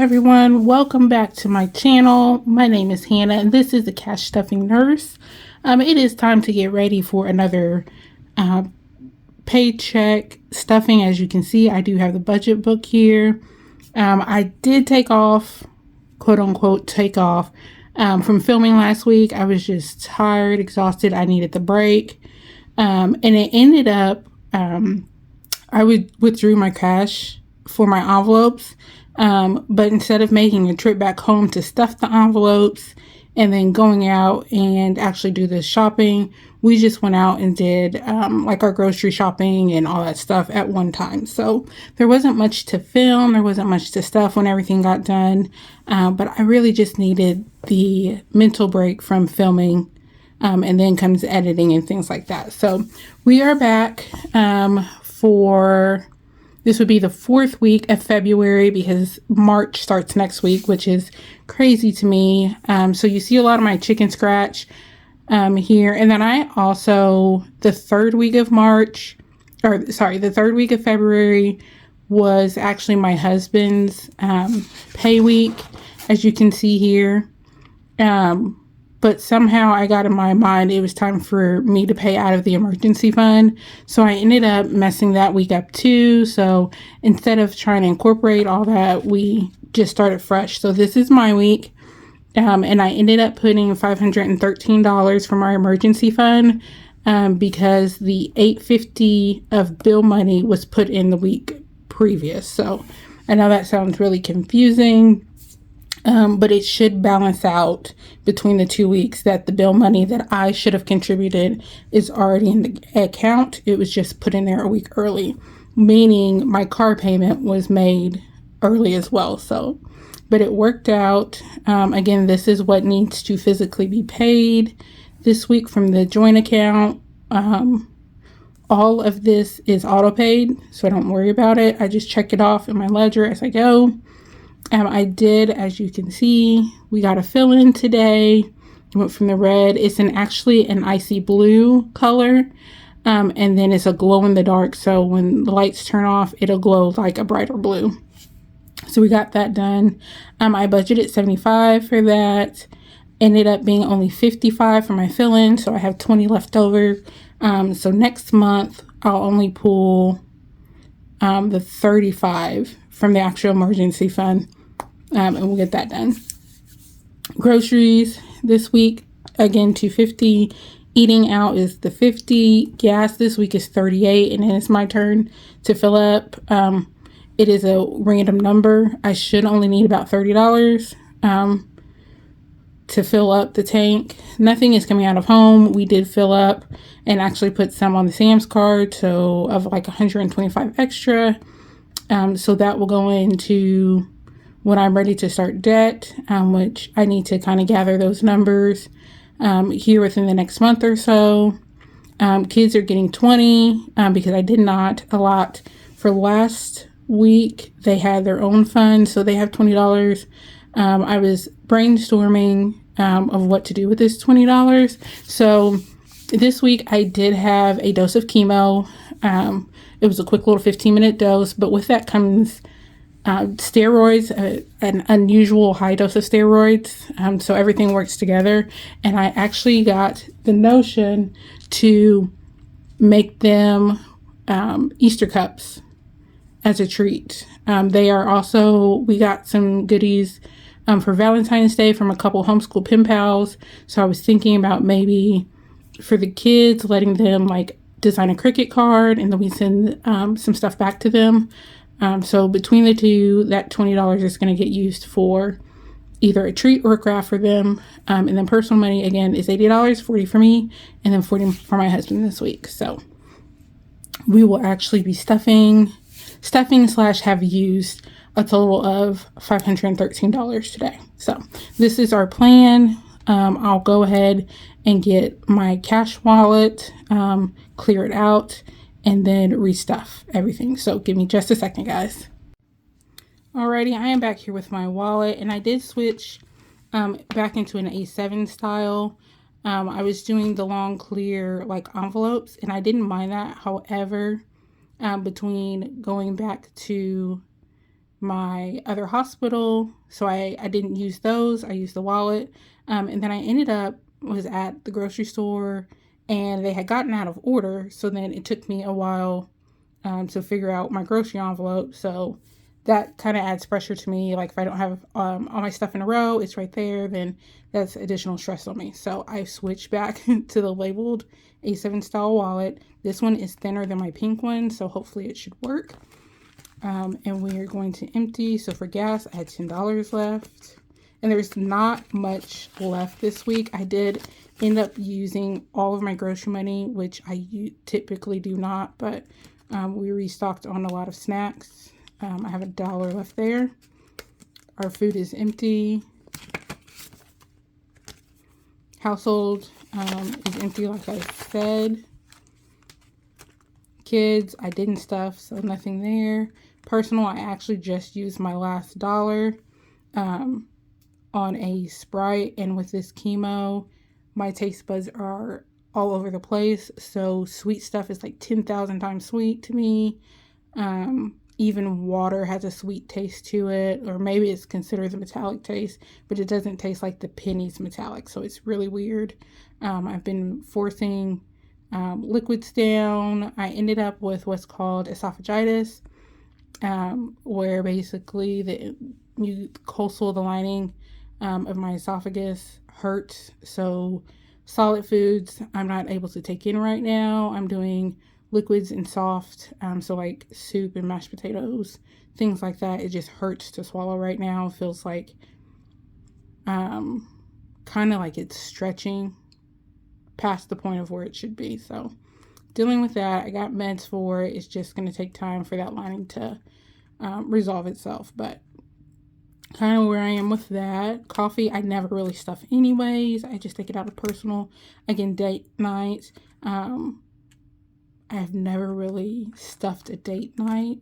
everyone, welcome back to my channel. My name is Hannah and this is the Cash Stuffing Nurse. It is time to get ready for another paycheck stuffing. As you can see, I do have the budget book here. I did take off, quote unquote, from filming last week. I was just tired, exhausted. I needed the break. And it ended up, I withdrew my cash for my envelopes. But instead of making a trip back home to stuff the envelopes and then going out and actually do the shopping, we just went out and did like our grocery shopping and all that stuff at one time. So there wasn't much to film, there wasn't much to stuff when everything got done, but I really just needed the mental break from filming, and then comes editing and things like that. So we are back for... This would be the 4th week of February because March starts next week, which is crazy to me. So you see a lot of my chicken scratch here. And then I also, the 3rd week of February was actually my husband's pay week, as you can see here. But somehow I got in my mind it was time for me to pay out of the emergency fund. So I ended up messing that week up too. So instead of trying to incorporate all that, we just started fresh. So this is my week. And I ended up putting $513 from our emergency fund because the $850 of bill money was put in the week previous. So I know that sounds really confusing. But it should balance out between the 2 weeks that the bill money that I should have contributed is already in the account. It was just put in there a week early, meaning my car payment was made early as well. So, but it worked out. Again, this is what needs to physically be paid this week from the joint account. All of this is auto paid, so don't worry about it. I just check it off in my ledger as I go. I did, as you can see, we got a fill-in today. Went from the red. It's actually an icy blue color. And then it's a glow in the dark. So when the lights turn off, it'll glow like a brighter blue. So we got that done. I budgeted $75 for that. Ended up being only $55 for my fill-in. So I have $20 left over. So next month, I'll only pull the $35 from the actual emergency fund. And we'll get that done. Groceries this week, again, $250. Eating out is the $50. Gas this week is $38, and then it's my turn to fill up. It is a random number. I should only need about $30 to fill up the tank. Nothing is coming out of home. We did fill up and actually put some on the Sam's card, so of like 125 extra. So that will go into when I'm ready to start debt, which I need to kind of gather those numbers here within the next month or so. Kids are getting $20 because I did not allot for last week. They had their own fund, so they have $20. I was brainstorming of what to do with this $20. So this week I did have a dose of chemo. It was a quick little 15-minute dose, but with that comes steroids, an unusual high dose of steroids. So everything works together. And I actually got the notion to make them Easter cups as a treat. They are also, we got some goodies for Valentine's Day from a couple homeschool pen pals. So I was thinking about maybe for the kids, letting them like design a Cricut card and then we send some stuff back to them. So between the two, that $20 is going to get used for either a treat or a craft for them. And then personal money, again, is $80, $40 for me, and then $40 for my husband this week. So we will actually be stuffing / have used a total of $513 today. So this is our plan. I'll go ahead and get my cash wallet, clear it out, and then restuff everything. So give me just a second, guys. Alrighty, I am back here with my wallet, and I did switch back into an A7 style. I was doing the long clear like envelopes, and I didn't mind that. However, between going back to my other hospital. So I didn't use those. I used the wallet. And then I ended up was at the grocery store and they had gotten out of order. So then it took me a while to figure out my grocery envelope. So that kind of adds pressure to me. Like if I don't have all my stuff in a row, it's right there, then that's additional stress on me. So I switched back to the labeled A7 style wallet. This one is thinner than my pink one, so hopefully it should work. And we are going to empty. So for gas, I had $10 left. And there's not much left this week. I did end up using all of my grocery money, which I typically do not, but we restocked on a lot of snacks. I have $1 left there. Our food is empty. Household is empty, like I said. Kids, I didn't stuff, so nothing there. Personal, I actually just used my last dollar on a Sprite, and with this chemo, my taste buds are all over the place. So sweet stuff is like 10,000 times sweet to me. Even water has a sweet taste to it, or maybe it's considered a metallic taste, but it doesn't taste like the pennies metallic. So it's really weird. I've been forcing liquids down. I ended up with what's called esophagitis, where basically you coleslaw the lining of my esophagus hurts. So solid foods I'm not able to take in right now. I'm doing liquids and soft, so like soup and mashed potatoes, things like that. It just hurts to swallow right now. It feels like kind of like it's stretching past the point of where it should be. So dealing with that. I got meds for it. It's just going to take time for that lining to resolve itself, but kind of where I am with that. Coffee, I never really stuff anyways. I just take it out of personal. Again, date nights. I've never really stuffed a date night.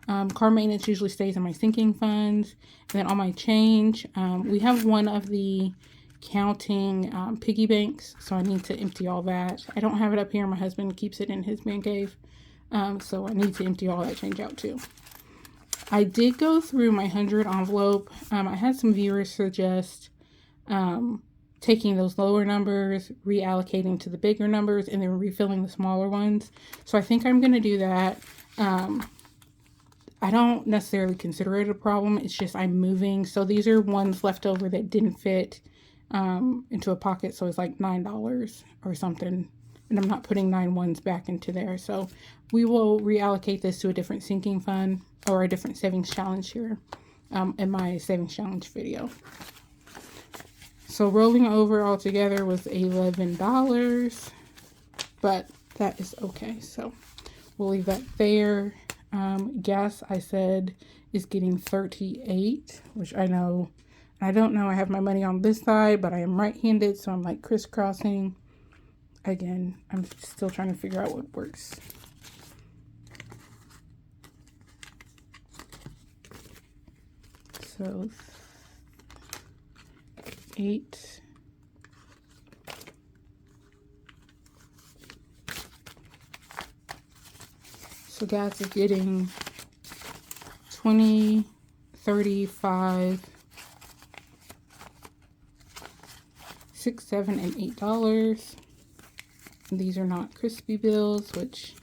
Car maintenance usually stays in my sinking funds. And then on my change, we have one of the counting piggy banks, so I need to empty all that. I don't have it up here. My husband keeps it in his man cave, so I need to empty all that change out too. I did go through my 100 envelope. I had some viewers suggest taking those lower numbers, reallocating to the bigger numbers, and then refilling the smaller ones. So I think I'm going to do that. I don't necessarily consider it a problem. It's just I'm moving. So these are ones left over that didn't fit into a pocket. So it's like $9 or something. And I'm not putting 9 ones back into there. So we will reallocate this to a different sinking fund or a different savings challenge here in my savings challenge video. So rolling over altogether was $11, but that is okay. So we'll leave that there. Gas, I said, is getting 38, which I know, I don't know, I have my money on this side, but I am right-handed, so I'm like crisscrossing. Again, I'm still trying to figure out what works. So 8. So gas is getting 20, 35, 6, 7, and $8. These are not crispy bills, which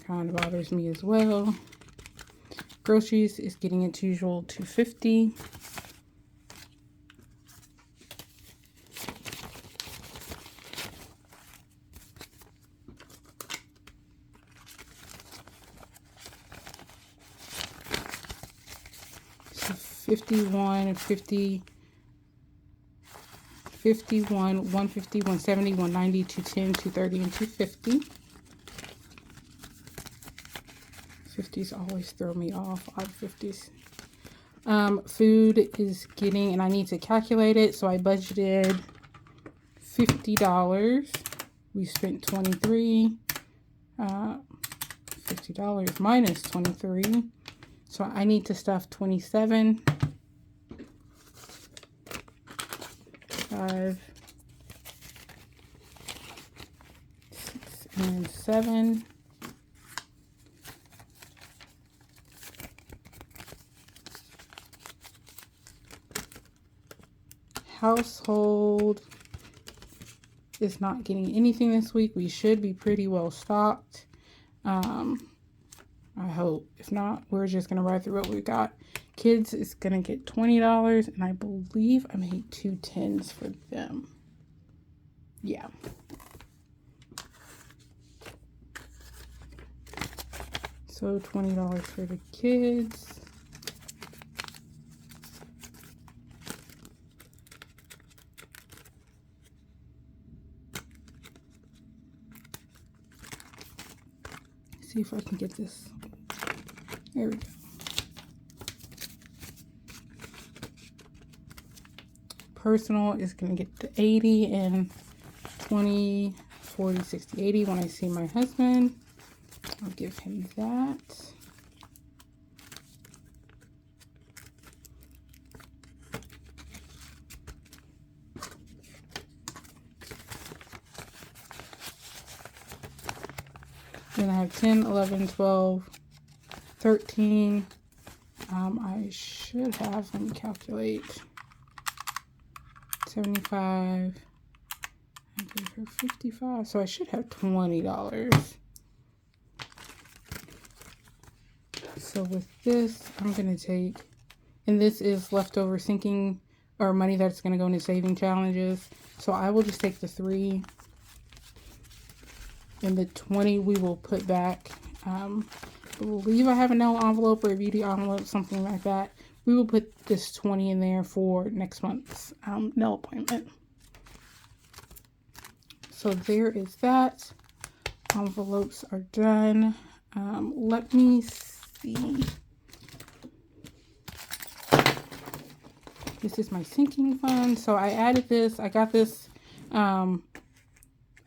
kind of bothers me as well. Groceries is getting its usual $2.50. So 51, 50, 51, 150, 170, 190, 210, 230, and 250. 50s always throw me off, odd 50s. Food is getting, and I need to calculate it, so I budgeted $50. We spent 23. $50 minus 23. So I need to stuff 27. 5, 6, and 7. household is not getting anything this week. We should be pretty well stocked. I hope. If not, we're just going to ride through what we got. Kids is going to get $20, and I believe I made 2 tins for them. Yeah. So $20 for the kids. See if I can get this. There we go. Personal is going to get the 80 and 20, 40, 60, 80. When I see my husband, I'll give him that. Then I have 10, 11, 12, 13. I should have, let me calculate, 75. I gave her 55, so I should have $20. So with this, I'm going to take, and this is leftover sinking or money that's going to go into saving challenges. So I will just take the 3. And the 20 we will put back. I believe I have a nail envelope or a beauty envelope, something like that. We will put this 20 in there for next month's nail appointment. So there is that. Envelopes are done. Let me see. This is my sinking fund. So I added this. I got this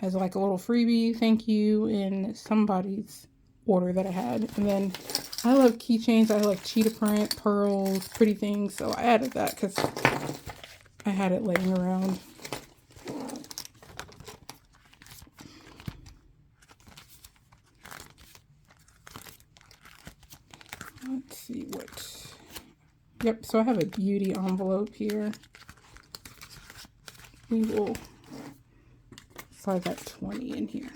as like a little freebie thank you in somebody's order that I had. And then I love keychains. I like cheetah print, pearls, pretty things. So I added that because I had it laying around. Let's see what. Yep, so I have a beauty envelope here. We will slide that 20 in here.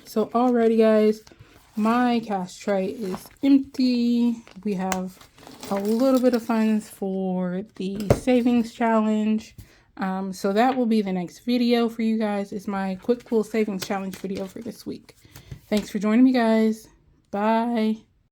So alrighty guys, my cash tray is empty. We have a little bit of funds for the savings challenge. So that will be the next video for you guys. Is my quick little savings challenge video for this week. Thanks for joining me guys. Bye.